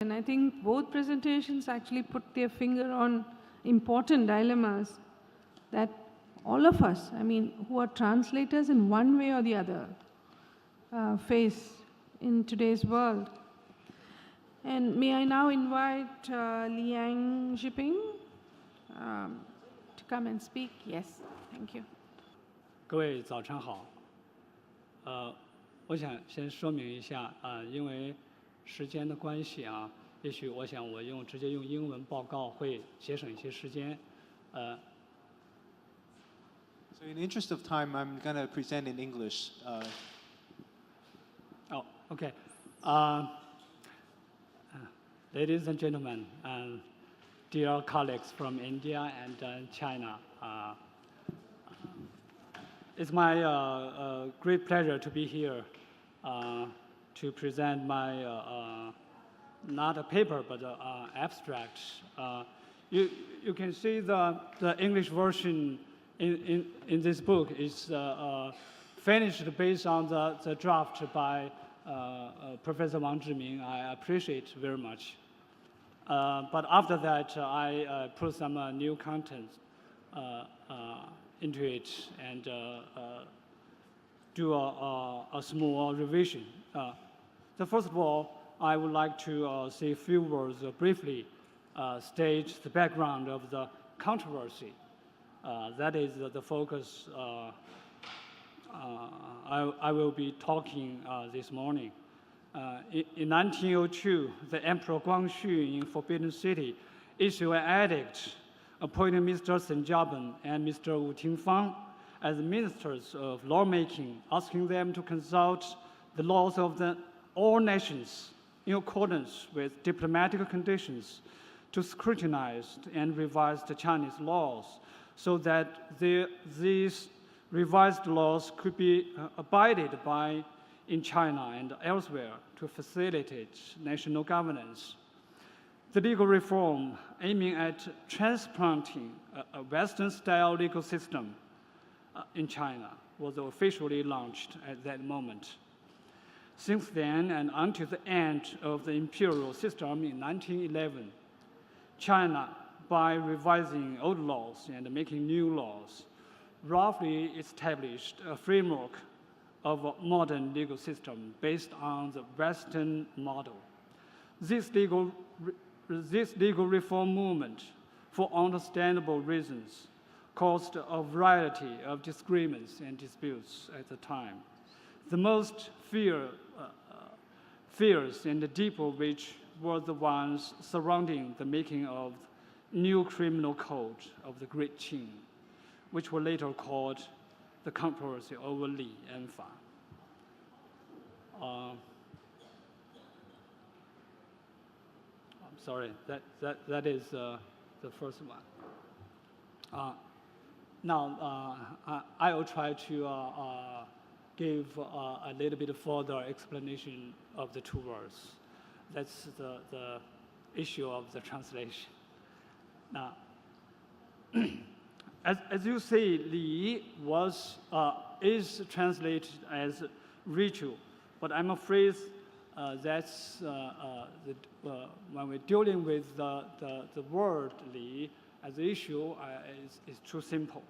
And I think both presentations actually put their finger on important dilemmas that all of us, I mean, who are translators in one way or the other, face in today's world. And may I now invite LIANG to come and speak? Yes, thank you. 各位早上好。我想先说明一下因为时间的关系啊，也许我想我直接用英文报告会节省一些时间。So in the interest of time, I'm going to present in English. Oh, okay. Ladies and gentlemen, dear colleagues from India and China, it's my great pleasure to be here to present my not a paper but abstract. You can see the English version in this book is finished based on the draft by Professor Wang Zhiming. I appreciate very much. But after that, I put some new content into it and do a small revision. So first of all, I would like to say a few words briefly, state the background of the controversy. That is the focus I will be talking this morning. In 1902, the Emperor Guangxu in Forbidden City issued an edict appointing Mr. Shen Jiabin and Mr. Wu Tingfang as ministers of lawmaking, asking them to consult the laws of all nations in accordance with diplomatic conditions to scrutinize and revise the Chinese laws so that these revised laws could be abided by in China and elsewhere to facilitate national governance. The legal reform aiming at transplanting a Western-style legal system in China was officially launched at that moment. Since then, and until the end of the imperial system in 1911, China, by revising old laws and making new laws, roughly established a framework of a modern legal system based on the Western model. This legal reform movement, for understandable reasons, caused a variety of disagreements and disputes at the time. The most fierce and deep of which were the ones surrounding the making of new criminal code of the Great Qing, which were later called the controversy over Li and Fa. I'm sorry, that is the first one. Now, I will try to give a little bit further explanation of the two words. That's the issue of the translation. Now, as you say, Li is translated as ritual, but I'm afraid that's when we're dealing with the word Li as an issue, is too simple.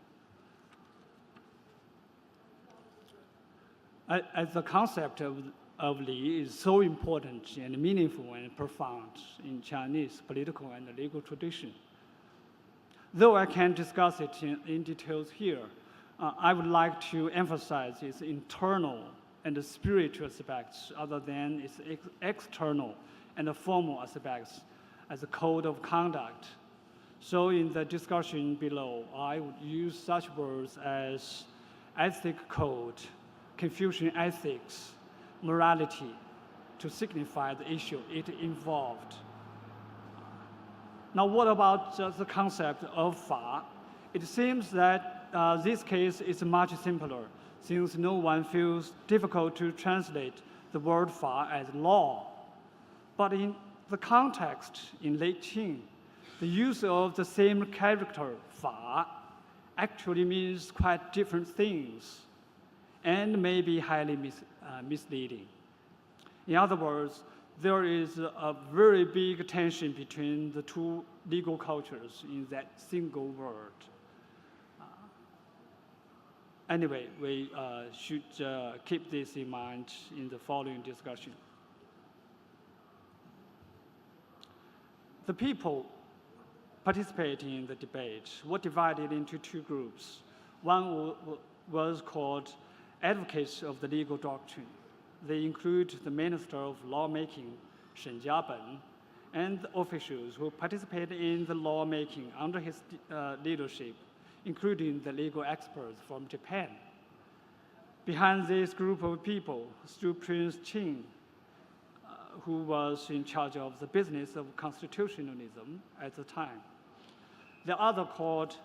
As the concept of Li is so important and meaningful and profound in Chinese political and legal tradition. Though I can't discuss it in details here, I would like to emphasize its internal and spiritual aspects other than its external and formal aspects as a code of conduct. So in the discussion below, I would use such words as ethic code, Confucian ethics, morality, to signify the issue it involved. Now, what about the concept of Fa? It seems that this case is much simpler, since no one feels difficult to translate the word Fa as law. But in the context in late Qing, the use of the same character, Fa, actually means quite different things and may be highly misleading. In other words, there is a very big tension between the two legal cultures in that single word. Anyway, we should keep this in mind in the following discussion. The people participating in the debate were divided into two groups. One was called advocates of the legal doctrine. They include the Minister of Lawmaking, Shen Jiaben, and the officials who participated in the lawmaking under his leadership, including the legal experts from Japan. Behind this group of people stood Prince Qing, who was in charge of the business of constitutionalism at the time. The other called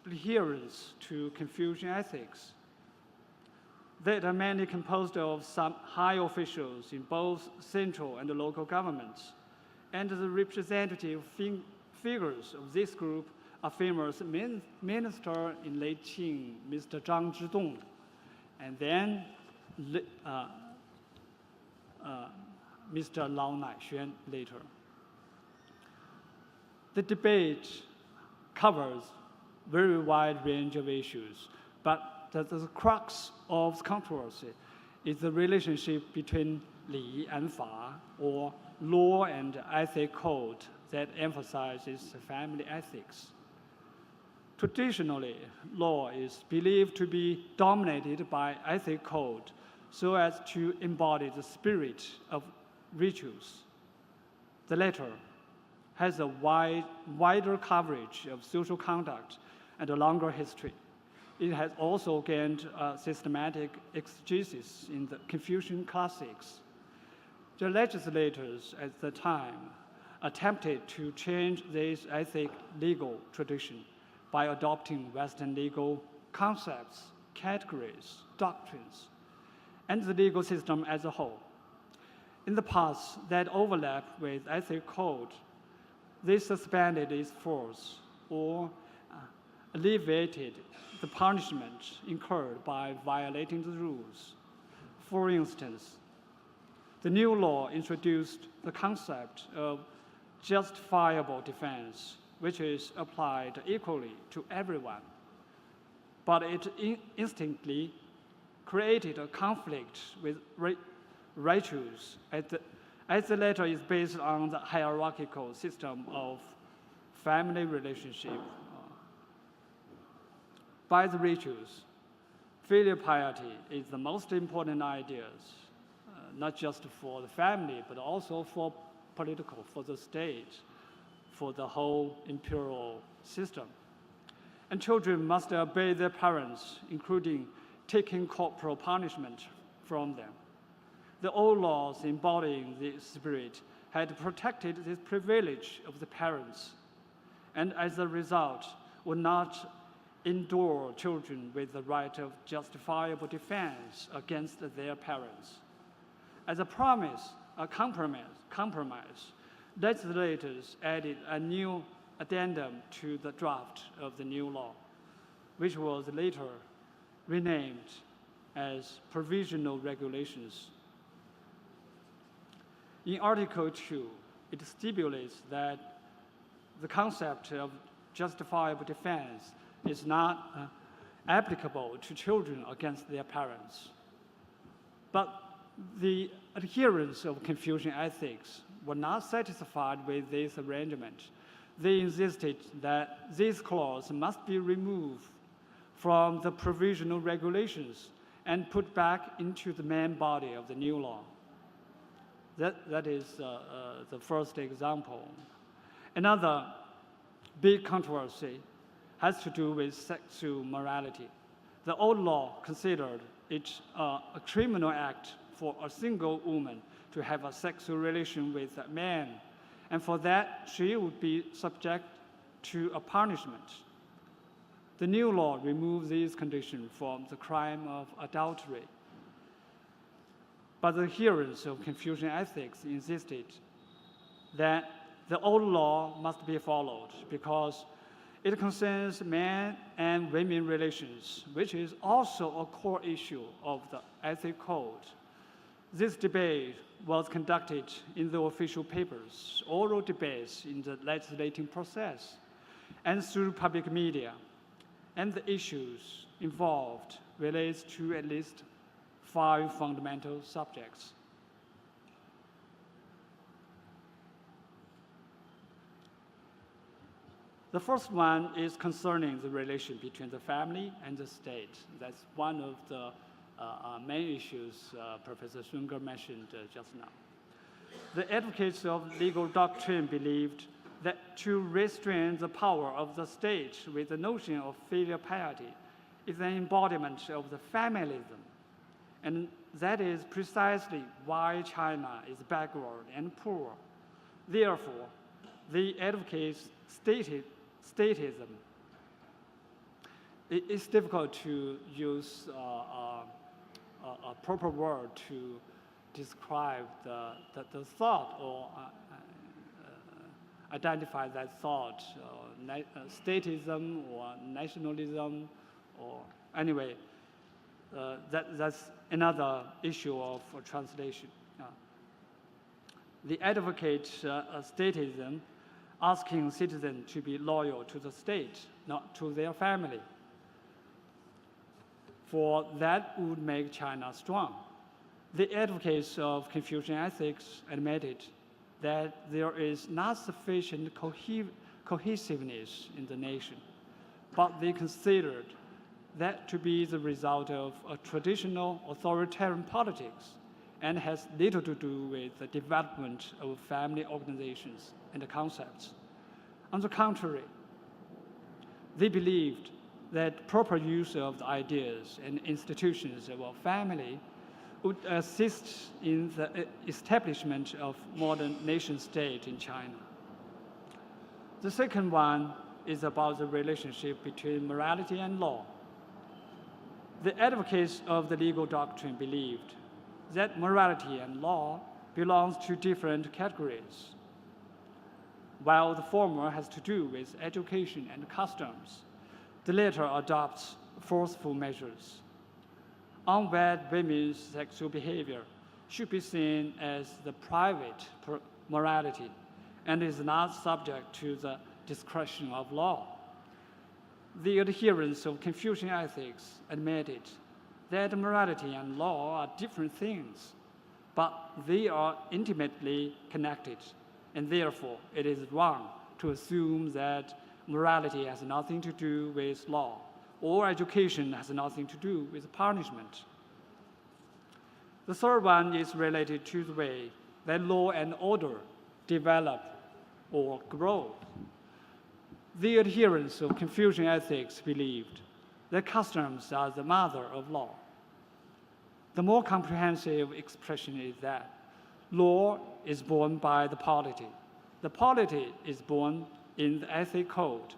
adherents to Confucian ethics. They are mainly composed of some high officials in both central and local governments, and the representative figures of this group are famous minister in late Qing, Mr. Zhang Zhidong, and then Mr. Lao Naixuan later. The debate covers very wide range of issues, but the crux of controversy is the relationship between Li and Fa, or law and ethic code, that emphasizes family ethics. Traditionally, law is believed to be dominated by ethic code so as to embody the spirit of rituals. The latter has a wider coverage of social conduct and a longer history. It has also gained systematic exegesis in the Confucian classics. The legislators at the time attempted to change this ethic legal tradition by adopting Western legal concepts, categories, doctrines, and the legal system as a whole. In the past, that overlap with ethic code, they suspended its force or alleviated the punishment incurred by violating the rules. For instance, the new law introduced the concept of justifiable defense, which is applied equally to everyone. But it instantly created a conflict with rituals, as the latter is based on the hierarchical system of family relationship. By the rituals, filial piety is the most important ideas, not just for the family, but also for political, for the state, for the whole imperial system. And children must obey their parents, including taking corporal punishment from them. The old laws embodying this spirit had protected this privilege of the parents, and as a result, would not endure children with the right of justifiable defense against their parents. As a compromise, legislators added a new addendum to the draft of the new law, which was later renamed as Provisional Regulations. In Article 2, it stipulates that the concept of justifiable defense is not applicable to children against their parents. But the adherents of Confucian ethics were not satisfied with this arrangement. They insisted that this clause must be removed from the provisional regulations and put back into the main body of the new law. That is the first example. Another big controversy has to do with sexual morality. The old law considered it a criminal act for a single woman to have a sexual relation with a man, and for that she would be subject to a punishment. The new law removed this condition from the crime of adultery. But the adherents of Confucian ethics insisted that the old law must be followed because it concerns man and women relations, which is also a core issue of the ethic code. This debate was conducted in the official papers, oral debates in the legislative process, and through public media, and the issues involved relates to at least 5 fundamental subjects. The first one is concerning the relation between the family and the state. That's one of the main issues Professor Sunger mentioned just now. The advocates of legal doctrine believed that to restrain the power of the state with the notion of filial piety is an embodiment of the familism. And that is precisely why China is backward and poor. Therefore, the advocates statism. It's difficult to use a proper word to describe the thought or identify that thought, statism or nationalism, or anyway, that's another issue of translation. The advocate statism, asking citizens to be loyal to the state, not to their family. For that would make China strong. The advocates of Confucian ethics admitted that there is not sufficient cohesiveness in the nation, but they considered that to be the result of a traditional authoritarian politics and has little to do with the development of family organizations and the concepts. On the contrary, they believed that proper use of the ideas and institutions of a family would assist in the establishment of modern nation-state in China. The second one is about the relationship between morality and law. The advocates of the legal doctrine believed that morality and law belongs to different categories. While the former has to do with education and customs, the latter adopts forceful measures. Unwed women's sexual behavior should be seen as the private morality and is not subject to the discretion of law. The adherents of Confucian ethics admitted that morality and law are different things, but they are intimately connected, and therefore it is wrong to assume that morality has nothing to do with law, or education has nothing to do with punishment. The third one is related to the way that law and order develop or grow. The adherents of Confucian ethics believed that customs are the mother of law. The more comprehensive expression is that law is born by the polity. The polity is born in the ethic code.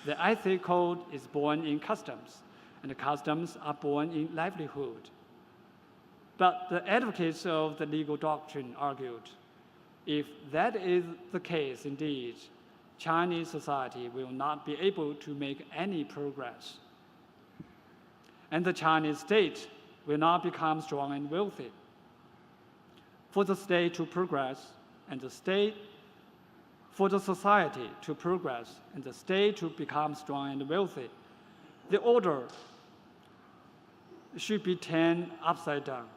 The ethic code is born in customs, and the customs are born in livelihood. But the advocates of the legal doctrine argued, if that is the case indeed, Chinese society will not be able to make any progress. And the Chinese state will not become strong and wealthy. For the state to progress and for the society to progress and the state to become strong and wealthy, the order should be turned upside down.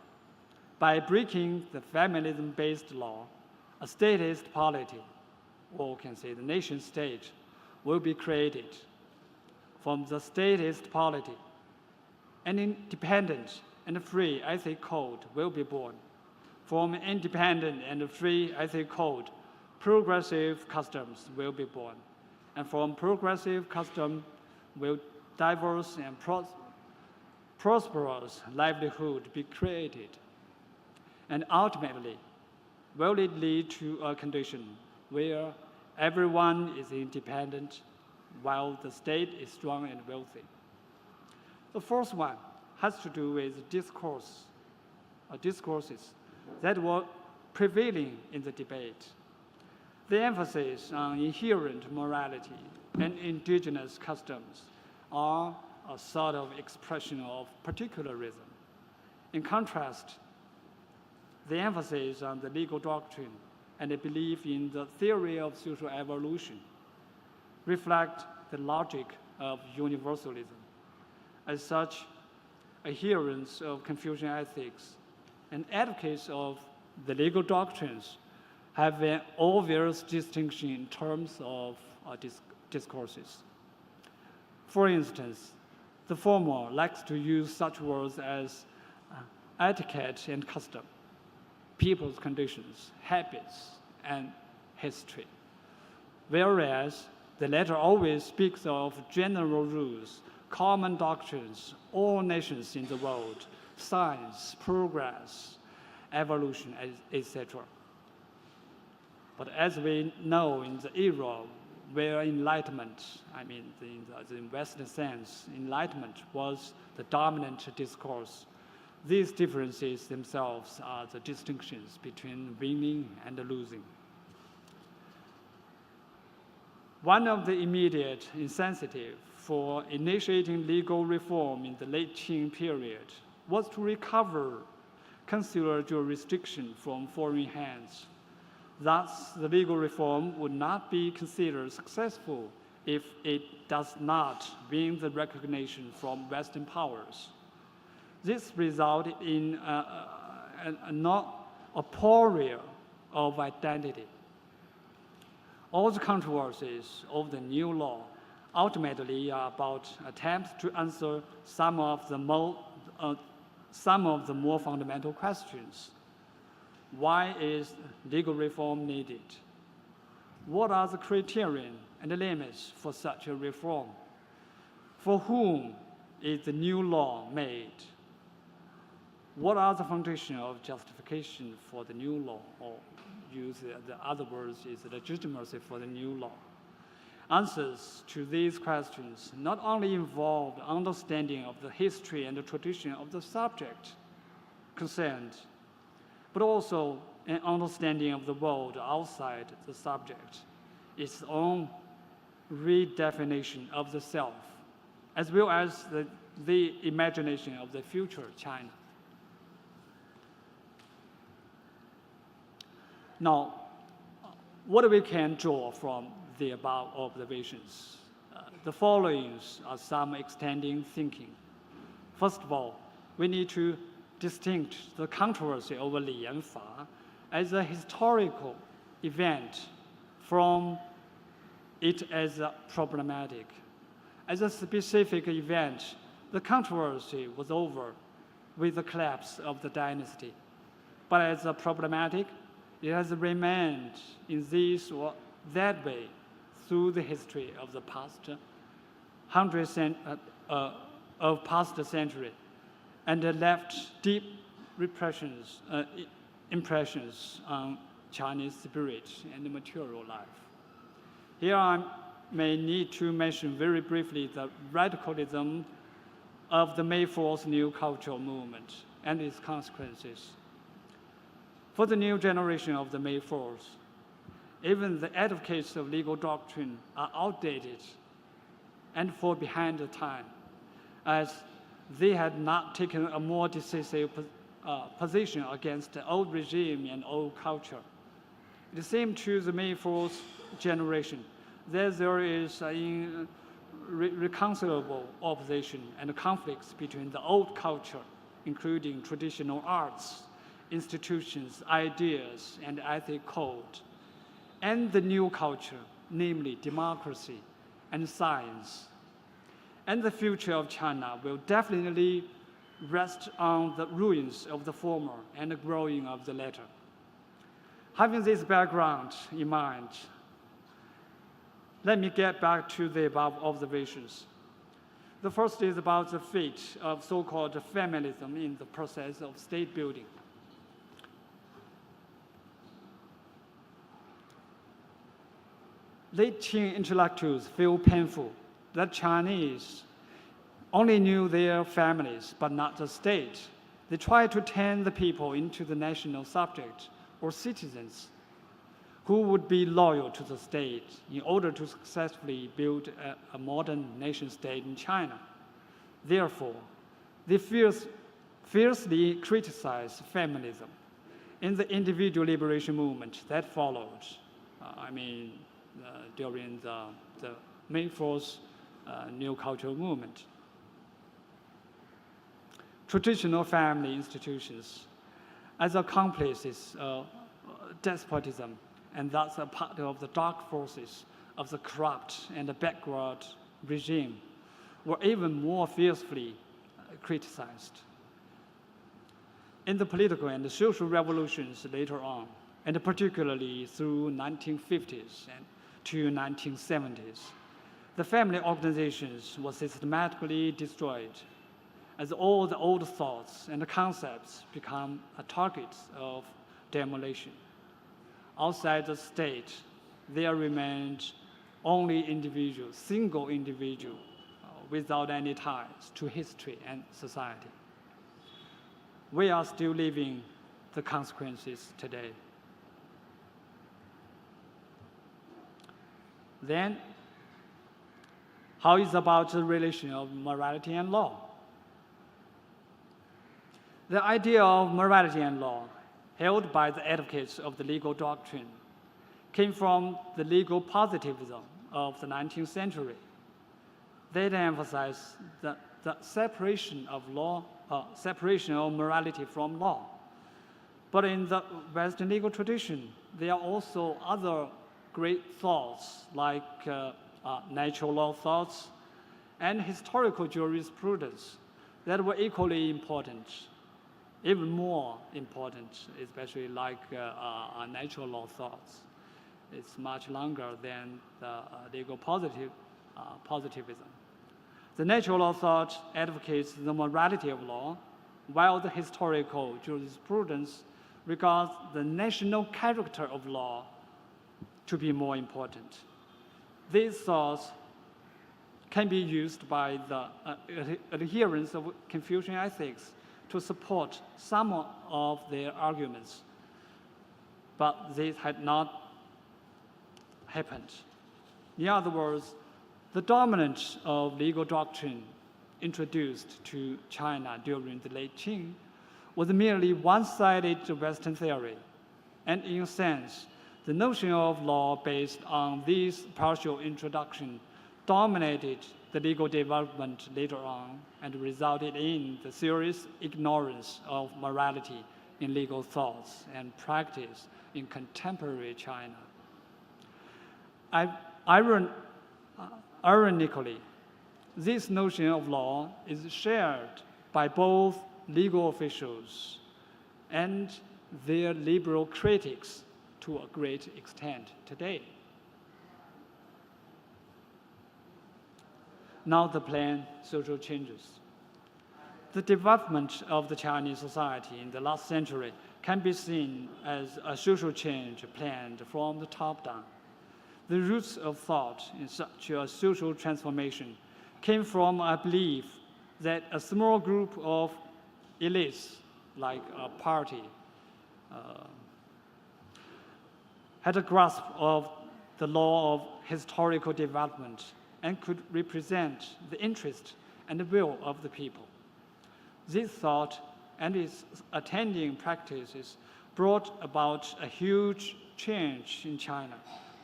By breaking the familism-based law, a statist polity, or can say the nation state, will be created. From the statist polity, an independent and free ethic code will be born. From an independent and free ethic code, progressive customs will be born. And from progressive custom will diverse and prosperous livelihood be created. And ultimately, will it lead to a condition where everyone is independent while the state is strong and wealthy? The first one has to do with discourses that were prevailing in the debate. The emphasis on inherent morality and indigenous customs are a sort of expression of particularism. In contrast, the emphasis on the legal doctrine and the belief in the theory of social evolution reflect the logic of universalism. As such, adherents of Confucian ethics and advocates of the legal doctrines have an obvious distinction in terms of discourses. For instance, the former likes to use such words as etiquette and custom, people's conditions, habits, and history, whereas the latter always speaks of general rules, common doctrines, all nations in the world, science, progress, evolution, etc. But as we know, in the era where enlightenment, in the Western sense, enlightenment was the dominant discourse, these differences themselves are the distinctions between winning and losing. One of the immediate incentives for initiating legal reform in the late Qing period was to recover consular jurisdiction from foreign hands. Thus, the legal reform would not be considered successful if it does not win the recognition from Western powers. This resulted in a poorer of identity. All the controversies of the new law ultimately are about attempts to answer some of the more fundamental questions. Why is legal reform needed? What are the criteria and the limits for such a reform? For whom is the new law made? What are the foundations of justification for the new law, or use the other words is legitimacy for the new law? Answers to these questions not only involve understanding of the history and the tradition of the subject concerned, but also an understanding of the world outside the subject, its own redefinition of the self, as well as the imagination of the future China. Now, what we can draw from the above observations? The following are some extending thinking. First of all, we need to distinguish the controversy over LIANG as a historical event from it as a problematic. As a specific event, the controversy was over with the collapse of the dynasty. But as a problematic, it has remained in this or that way through the history of the past past century, and left deep impressions on Chinese spirit and material life. Here I may need to mention very briefly the radicalism of the May 4th New Cultural Movement and its consequences. For the new generation of the May 4th, even the advocates of legal doctrine are outdated and fall behind the time, as they had not taken a more decisive position against the old regime and old culture. It seems to the May 4th generation that there is an irreconcilable opposition and conflicts between the old culture, including traditional arts, institutions, ideas, and ethic code, and the new culture, namely democracy and science. And the future of China will definitely rest on the ruins of the former and the growing of the latter. Having this background in mind, let me get back to the above observations. The first is about the fate of so-called feminism in the process of state building. Late Qing intellectuals feel painful that Chinese only knew their families but not the state. They try to turn the people into the national subject or citizens who would be loyal to the state in order to successfully build a modern nation state in China. Therefore, they fiercely criticize feminism in the individual liberation movement that followed, during the May 4th New Cultural Movement. Traditional family institutions as accomplices of despotism, and thus a part of the dark forces of the corrupt and the backward regime, were even more fiercely criticized. In the political and the social revolutions later on, and particularly through 1950s and to 1970s, the family organizations were systematically destroyed as all the old thoughts and concepts become a target of demolition. Outside the state, there remained only individuals, single individual, without any ties to history and society. We are still living the consequences today. Then, how is about the relation of morality and law? The idea of morality and law, held by the advocates of the legal doctrine, came from the legal positivism of the 19th century. They emphasized the separation of morality from law. But in the Western legal tradition, there are also other great thoughts like natural law thoughts and historical jurisprudence that were equally important, even more important, especially like natural law thoughts. It's much longer than the legal positivism. The natural law thought advocates the morality of law, while the historical jurisprudence regards the national character of law to be more important. These thoughts can be used by the adherents of Confucian ethics to support some of their arguments, but this had not happened. In other words, the dominance of legal doctrine introduced to China during the late Qing was merely one-sided Western theory, and in a sense, the notion of law based on this partial introduction dominated the legal development later on and resulted in the serious ignorance of morality in legal thoughts and practice in contemporary China. Ironically, this notion of law is shared by both legal officials and their liberal critics to a great extent today. Now the planned social changes. The development of the Chinese society in the last century can be seen as a social change planned from the top down. The roots of thought in such a social transformation came from a belief that a small group of elites, like a party, had a grasp of the law of historical development and could represent the interest and the will of the people. This thought and its attending practices brought about a huge change in China,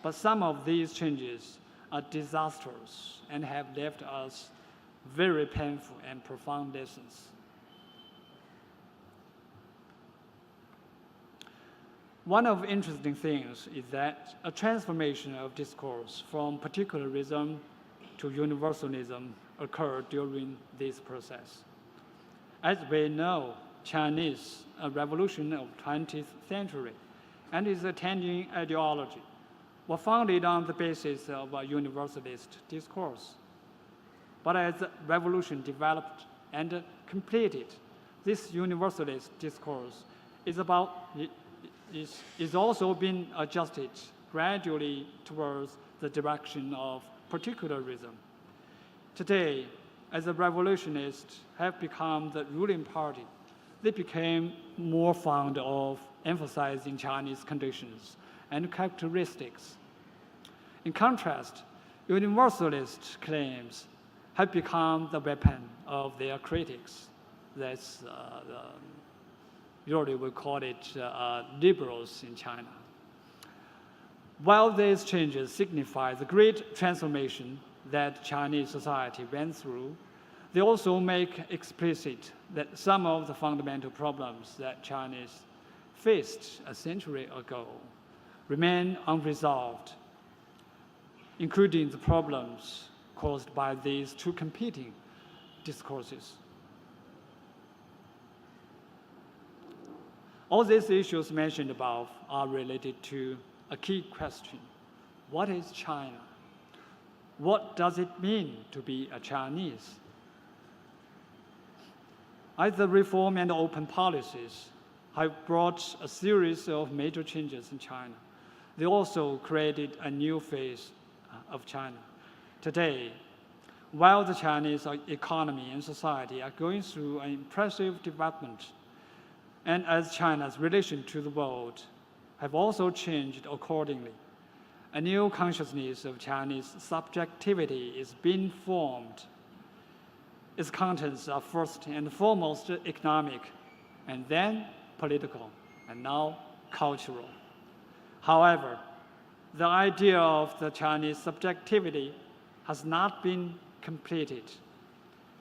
but some of these changes are disastrous and have left us very painful and profound lessons. One of the interesting things is that a transformation of discourse from particularism to universalism occurred during this process. As we know, Chinese revolution of 20th century and its attending ideology were founded on the basis of a universalist discourse. But as the revolution developed and completed, this universalist discourse is also being adjusted gradually towards the direction of particularism. Today, as the revolutionists have become the ruling party, they became more fond of emphasizing Chinese conditions and characteristics. In contrast, universalist claims have become the weapon of their critics. That's usually we call it liberals in China. While these changes signify the great transformation that Chinese society went through, they also make explicit that some of the fundamental problems that Chinese faced a century ago remain unresolved, including the problems caused by these two competing discourses. All these issues mentioned above are related to a key question: what is China? What does it mean to be a Chinese? As the reform and open policies have brought a series of major changes in China, they also created a new phase of China. Today, while the Chinese economy and society are going through an impressive development, and as China's relation to the world have also changed accordingly, a new consciousness of Chinese subjectivity is being formed. Its contents are first and foremost economic, and then political, and now cultural. However, the idea of the Chinese subjectivity has not been completed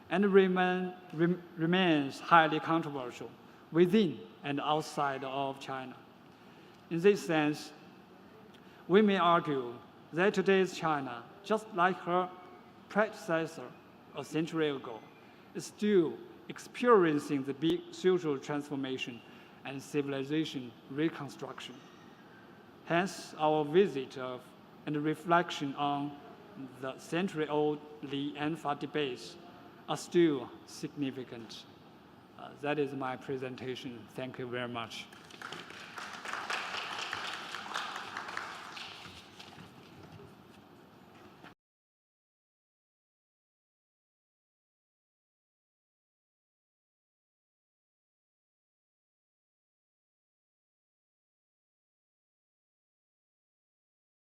and remains highly controversial within and outside of China. In this sense, we may argue that today's China, just like her predecessor a century ago, is still experiencing the big social transformation and civilization reconstruction. Hence, our visit and reflection on the century-old LIANG debates are still significant. That is my presentation. Thank you very much.